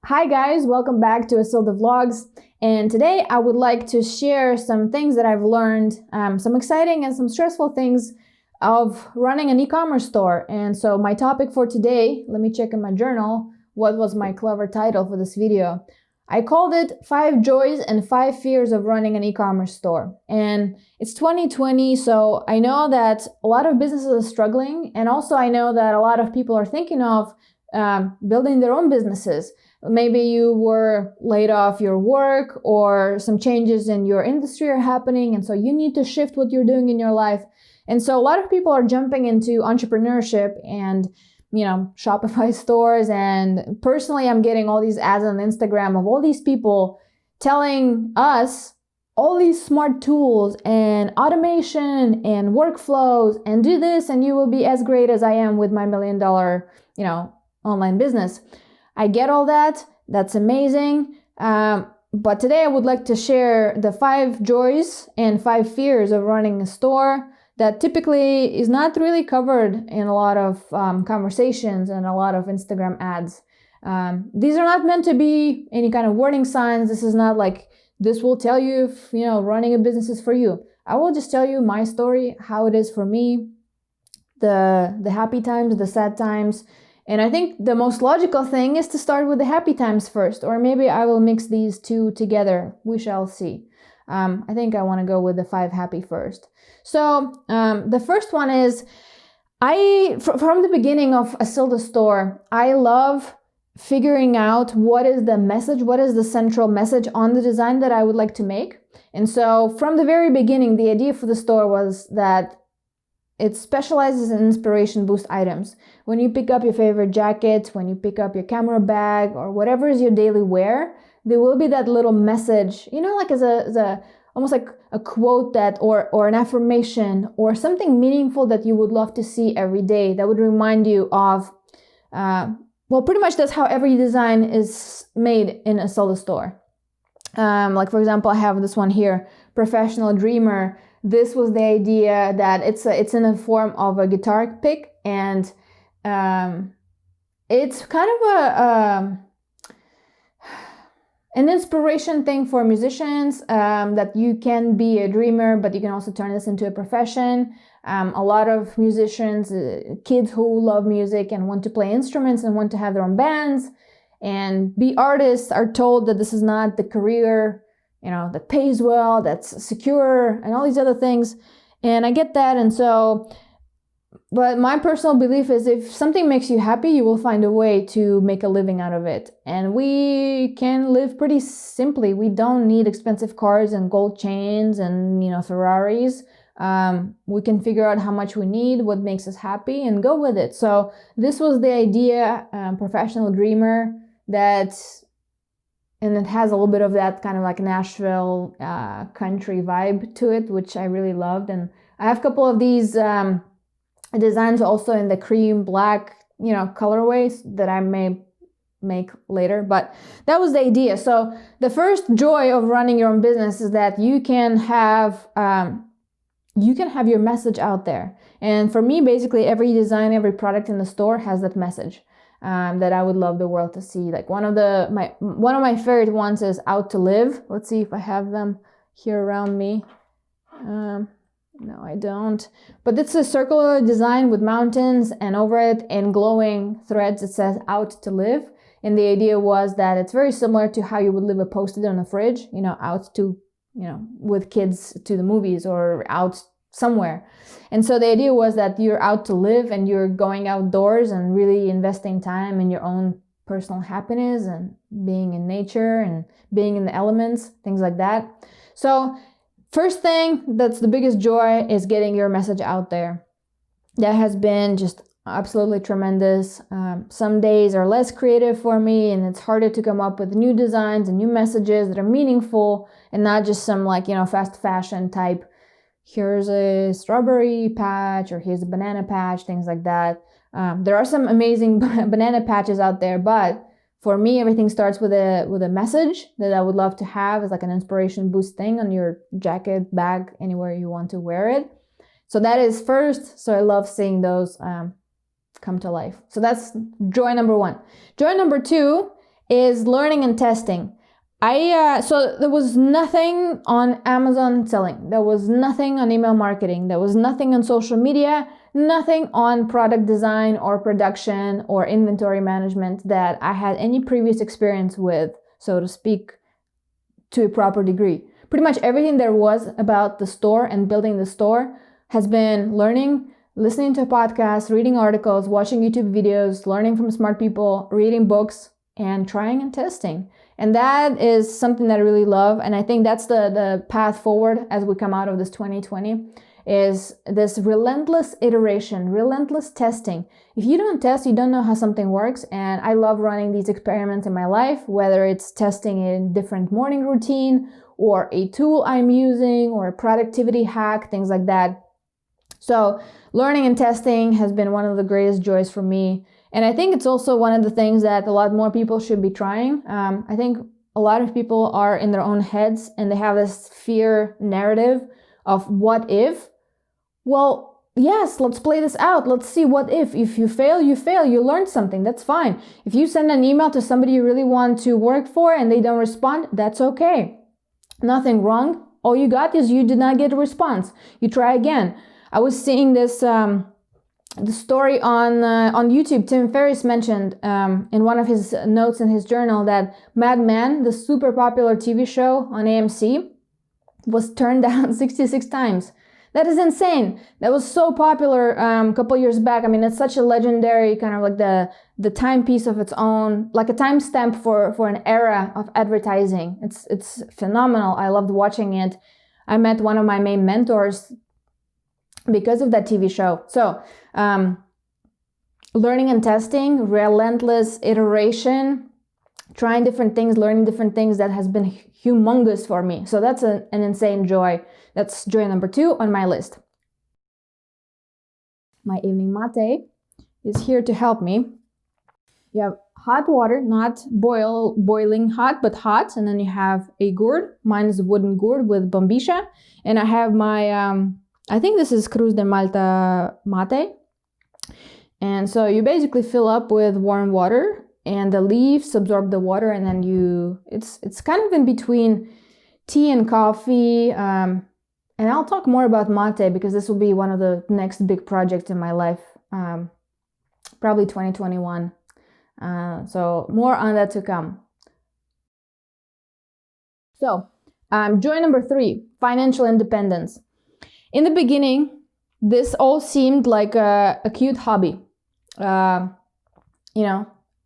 Hi guys, welcome back to Asilda Vlogs, and today I would like to share some things that I've learned, some exciting and some stressful things of running an e-commerce store. And so my topic for today, let me check in my journal, what was my clever title for this video. I called it 5 Joys and 5 Fears of Running an E-commerce Store. And it's 2020, so I know that a lot of businesses are struggling, and also I know that a lot of people are thinking of building their own businesses. Maybe you were laid off your work or some changes in your industry are happening, and so you need to shift what you're doing in your life. And so a lot of people are jumping into entrepreneurship and Shopify stores. And personally, I'm getting all these ads on Instagram of all these people telling us all these smart tools and automation and workflows, and do this and you will be as great as I am with my $1 million, online business. I get all that. That's amazing. But today I would like to share the 5 joys and 5 fears of running a store that typically is not really covered in a lot of conversations and a lot of Instagram ads. These are not meant to be any kind of warning signs. This is not like this will tell you if running a business is for you. I will just tell you my story, how it is for me, the happy times, the sad times. And I think the most logical thing is to start with the happy times first, or maybe I will mix these two together. We shall see. I think I want to go with the 5 happy first. So the first one is, from the beginning of Asilda store, I love figuring out what is the message, what is the central message on the design that I would like to make. And so from the very beginning, the idea for the store was that it specializes in inspiration boost items. When you pick up your favorite jacket, when you pick up your camera bag, or whatever is your daily wear, there will be that little message, like as a almost like a quote that, or an affirmation, or something meaningful that you would love to see every day that would remind you of, pretty much that's how every design is made in a Asilda store. Like for example, I have this one here, Professional Dreamer. This was the idea that it's in the form of a guitar pick, and it's kind of an inspiration thing for musicians, that you can be a dreamer, but you can also turn this into a profession. A lot of musicians, kids who love music and want to play instruments and want to have their own bands and be artists, are told that this is not the career that pays well, that's secure, and all these other things. And I get that. And so, but my personal belief is if something makes you happy, you will find a way to make a living out of it. And we can live pretty simply. We don't need expensive cars and gold chains and, Ferraris. We can figure out how much we need, what makes us happy, and go with it. So this was the idea, Professional Dreamer, and it has a little bit of that kind of like Nashville country vibe to it, which I really loved. And I have a couple of these designs also in the cream black, colorways that I may make later. But that was the idea. So the first joy of running your own business is that you can have your message out there. And for me, basically every design, every product in the store has that message. That I would love the world to see. Like one of my favorite ones is Out to Live. Let's see if I have them here around me. No, I don't. But it's a circular design with mountains, and over it in glowing threads it says Out to Live. And the idea was that it's very similar to how you would leave a post-it on a fridge, out to, with kids to the movies or out somewhere. And so the idea was that you're out to live and you're going outdoors and really investing time in your own personal happiness and being in nature and being in the elements, things like that. So first thing, that's the biggest joy, is getting your message out there. That has been just absolutely tremendous. Some days are less creative for me, and it's harder to come up with new designs and new messages that are meaningful and not just some fast fashion type, here's a strawberry patch or here's a banana patch, things like that. There are some amazing banana patches out there, but for me, everything starts with a message that I would love to have as like an inspiration boost thing on your jacket, bag, anywhere you want to wear it. So that is first. So I love seeing those come to life. So that's joy number 1. Joy number 2 is learning and testing. So there was nothing on Amazon selling. There was nothing on email marketing. There was nothing on social media, nothing on product design or production or inventory management that I had any previous experience with, so to speak, to a proper degree. Pretty much everything there was about the store and building the store has been learning, listening to podcasts, reading articles, watching YouTube videos, learning from smart people, reading books, and trying and testing. And that is something that I really love. And I think that's the path forward as we come out of this 2020, is this relentless iteration, relentless testing. If you don't test, you don't know how something works. And I love running these experiments in my life, whether it's testing a different morning routine or a tool I'm using or a productivity hack, things like that. So learning and testing has been one of the greatest joys for me. And I think it's also one of the things that a lot more people should be trying. I think a lot of people are in their own heads and they have this fear narrative of what if. Well, yes, let's play this out. Let's see what if. If you fail, you fail. You learned something. That's fine. If you send an email to somebody you really want to work for and they don't respond, that's okay. Nothing wrong. All you got is you did not get a response. You try again. I was seeing this... the story on YouTube. Tim Ferriss mentioned in one of his notes in his journal that Mad Men, the super popular TV show on AMC, was turned down 66 times. That is insane. That was so popular a couple years back. I mean, it's such a legendary kind of like the timepiece of its own, like a timestamp for an era of advertising. It's phenomenal. I loved watching it. I met one of my main mentors because of that TV show. So, learning and testing, relentless iteration, trying different things, learning different things, that has been humongous for me. So that's an insane joy. That's joy number 2 on my list. My evening mate is here to help me. You have hot water, not boiling hot, but hot. And then you have a gourd. Mine is a wooden gourd with bombisha. And I have my... I think this is Cruz de Malta mate. And so you basically fill up with warm water and the leaves absorb the water, and then it's kind of in between tea and coffee. And I'll talk more about mate because this will be one of the next big projects in my life, probably 2021. So more on that to come. So joy number 3, financial independence. In the beginning, this all seemed like a cute hobby. $8.50,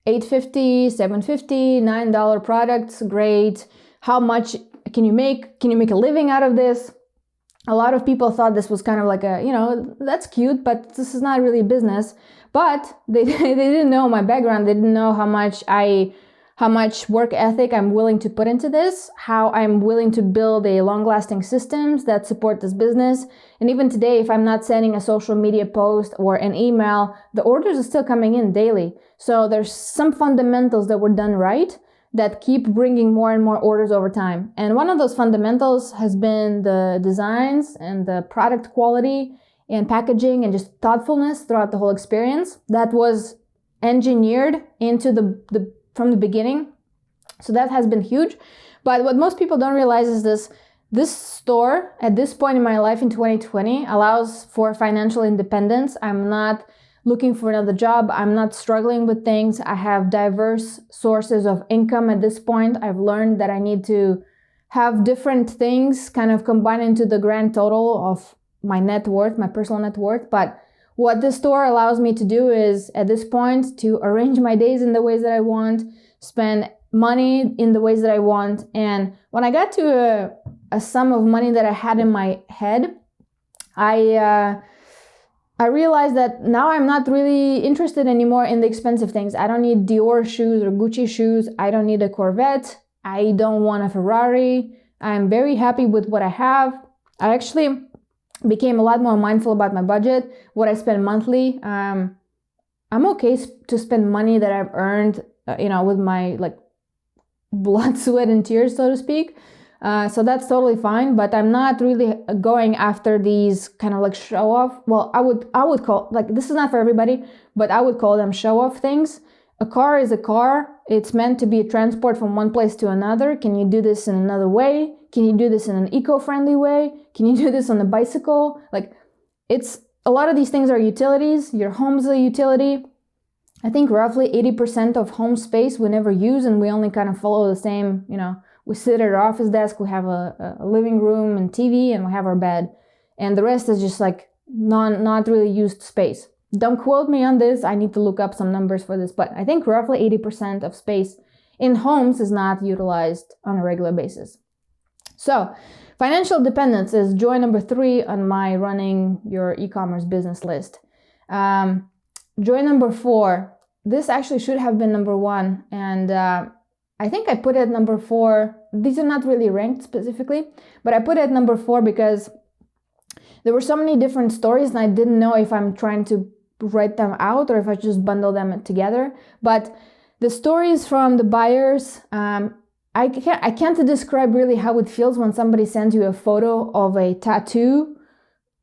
$7.50, $9 products, great. How much can you make? Can you make a living out of this? A lot of people thought this was kind of like that's cute, but this is not really business. But they didn't know my background. They didn't know how much work ethic I'm willing to put into this, how I'm willing to build a long-lasting systems that support this business. And even today, if I'm not sending a social media post or an email, the orders are still coming in daily. So there's some fundamentals that were done right that keep bringing more and more orders over time. And one of those fundamentals has been the designs and the product quality and packaging and just thoughtfulness throughout the whole experience that was engineered into from the beginning. So that has been huge. But what most people don't realize is this store at this point in my life in 2020 allows for financial independence. I'm not looking for another job. I'm not struggling with things. I have diverse sources of income at this point. I've learned that I need to have different things kind of combine into the grand total of my net worth, my personal net worth. But what this store allows me to do is, at this point, to arrange my days in the ways that I want, spend money in the ways that I want. And when I got to a sum of money that I had in my head, I realized that now I'm not really interested anymore in the expensive things. I don't need Dior shoes or Gucci shoes. I don't need a Corvette. I don't want a Ferrari. I'm very happy with what I have. I actually became a lot more mindful about my budget, what I spend monthly. I'm okay to spend money that I've earned, with my blood, sweat, and tears, so to speak. So that's totally fine, but I'm not really going after these kind of show off. Well, I would call, this is not for everybody, but I would call them show off things. a car is a car. It's meant to be a transport from one place to another. Can you do this in another way? Can you do this in an eco-friendly way? Can you do this on a bicycle? Like, it's a lot of these things are utilities. Your home's a utility. I think roughly 80% of home space we never use, and we only kind of follow the same, we sit at our office desk, we have a living room and TV, and we have our bed. And the rest is just like not really used space. Don't quote me on this. I need to look up some numbers for this, but I think roughly 80% of space in homes is not utilized on a regular basis. So financial dependence is joy number 3 on my running your e-commerce business list. Joy number 4, this actually should have been number 1. And I think I put it number 4. These are not really ranked specifically, but I put it number 4 because there were so many different stories and I didn't know if I'm trying to write them out or if I just bundle them together. But the stories from the buyers, I can't describe really how it feels when somebody sends you a photo of a tattoo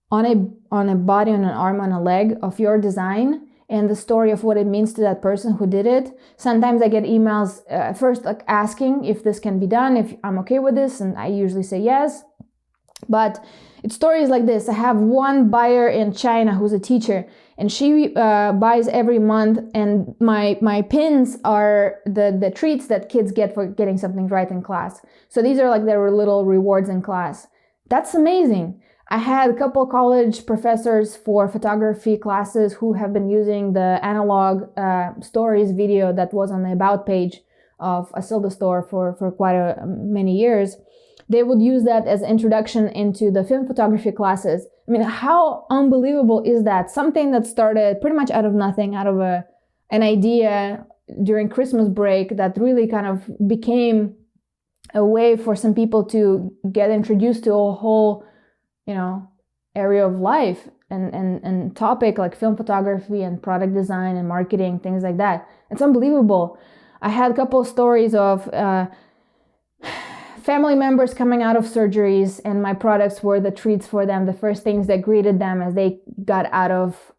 on a body, on an arm, on a leg of your design, and the story of what it means to that person who did it. Sometimes I get emails first like asking if this can be done, if I'm okay with this, and I usually say yes. But it's stories like this. I have one buyer in China who's a teacher, and she buys every month, and my pins are the treats that kids get for getting something right in class. So these are like their little rewards in class. That's amazing. I had a couple college professors for photography classes who have been using the analog stories video that was on the about page of Asilda store for quite many years. They would use that as introduction into the film photography classes. I mean, how unbelievable is that? Something that started pretty much out of nothing, out of an idea during Christmas break that really kind of became a way for some people to get introduced to a whole, area of life and topic like film photography and product design and marketing, things like that. It's unbelievable. I had a couple of stories of family members coming out of surgeries, and my products were the treats for them, the first things that greeted them as they got out of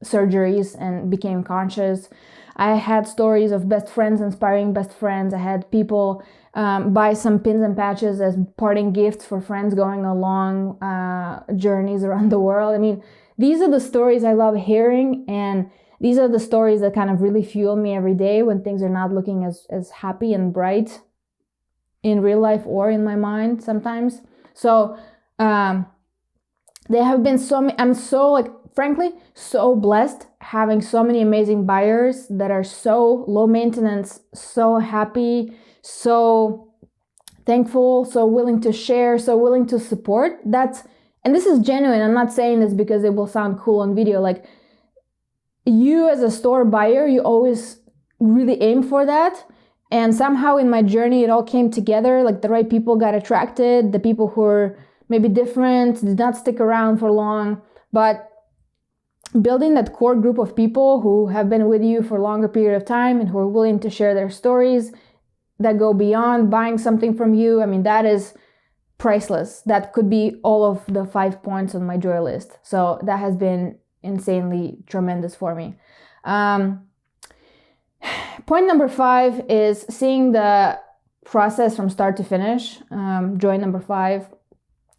surgeries and became conscious. I had stories of best friends inspiring best friends. I had people buy some pins and patches as parting gifts for friends going along journeys around the world. I mean, these are the stories I love hearing, and these are the stories that kind of really fuel me every day when things are not looking as happy and bright in real life or in my mind sometimes. So they have been I'm so frankly so blessed having so many amazing buyers that are so low maintenance, so happy, so thankful, so willing to share, so willing to support. And this is genuine. I'm not saying this because it will sound cool on video. Like, you as a store buyer, you always really aim for that. And somehow in my journey, it all came together. Like, the right people got attracted. The people who are maybe different did not stick around for long. But building that core group of people who have been with you for a longer period of time and who are willing to share their stories that go beyond buying something from you, I mean, that is priceless. That could be all of the 5 points on my joy list. So that has been insanely tremendous for me. Point number 5 is seeing the process from start to finish. Joy number 5.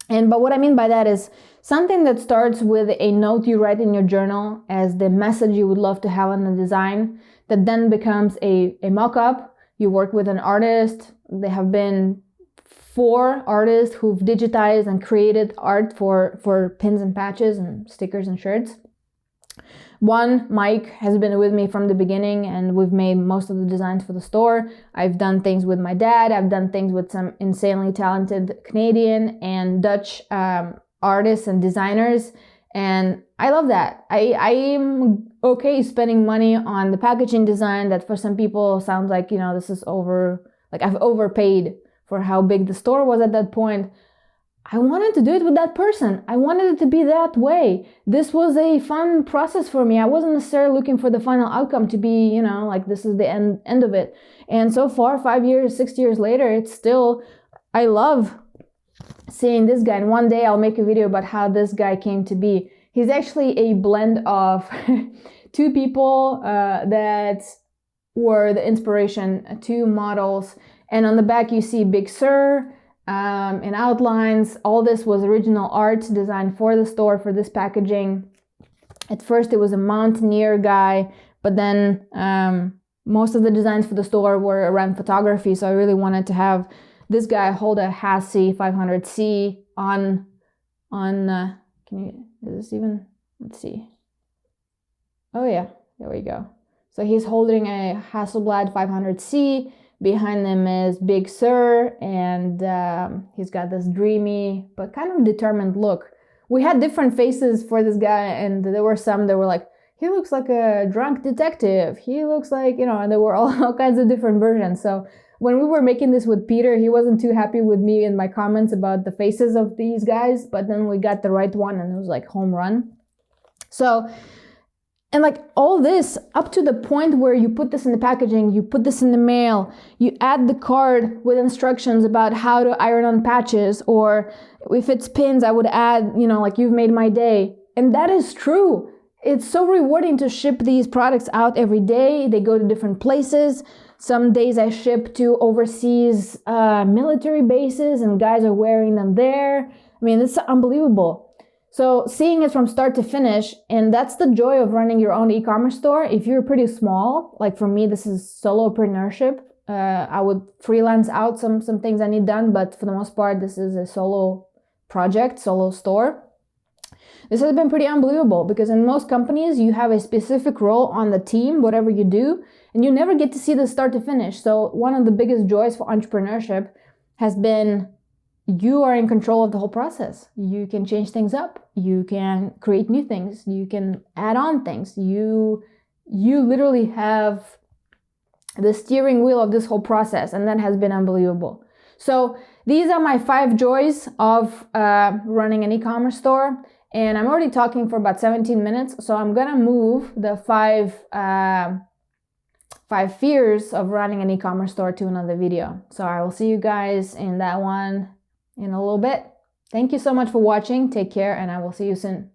But what I mean by that is something that starts with a note you write in your journal as the message you would love to have on the design, that then becomes a mock-up. You work with an artist. There have been 4 artists who've digitized and created art for pins and patches and stickers and shirts. One, Mike, has been with me from the beginning, and we've made most of the designs for the store. I've done things with my dad. I've done things with some insanely talented Canadian and Dutch artists and designers, and I love that. I'm okay spending money on the packaging design that for some people sounds like, this is I've overpaid for how big the store was at that point. I wanted to do it with that person. I wanted it to be that way. This was a fun process for me. I wasn't necessarily looking for the final outcome to be, this is the end of it. And so far, 5 years, 6 years later, it's still, I love seeing this guy. And one day I'll make a video about how this guy came to be. He's actually a blend of two people that were the inspiration, two models. And on the back, you see Big Sur and outlines. All this was original art designed for the store, for this packaging. At first, it was a mountaineer guy, but then most of the designs for the store were around photography. So I really wanted to have this guy hold a Hassi 500C on is this even, let's see. Oh yeah, there we go. So he's holding a Hasselblad 500C. Behind him is Big Sur, and he's got this dreamy but kind of determined look. We had different faces for this guy, and there were some that were like, he looks like a drunk detective. He looks like, and there were all kinds of different versions. So when we were making this with Peter, he wasn't too happy with me in my comments about the faces of these guys, but then we got the right one and it was like home run. So, and like all this up to the point where you put this in the packaging, you put this in the mail, you add the card with instructions about how to iron on patches, or if it's pins, I would add, like you've made my day. And that is true. It's so rewarding to ship these products out every day. They go to different places. Some days I ship to overseas military bases and guys are wearing them there. I mean, it's unbelievable. So seeing it from start to finish, and that's the joy of running your own e-commerce store. If you're pretty small, like for me, this is solopreneurship. I would freelance out some things I need done, but for the most part, this is a solo project, solo store. This has been pretty unbelievable because in most companies, you have a specific role on the team, whatever you do, and you never get to see the start to finish. So one of the biggest joys for entrepreneurship has been you are in control of the whole process. You can change things up. You can create new things. You can add on things. You literally have the steering wheel of this whole process, and that has been unbelievable. So these are my 5 joys of running an e-commerce store. And I'm already talking for about 17 minutes, so I'm gonna move the 5 fears of running an e-commerce store to another video. So I will see you guys in that one in a little bit. Thank you so much for watching. Take care, and I will see you soon.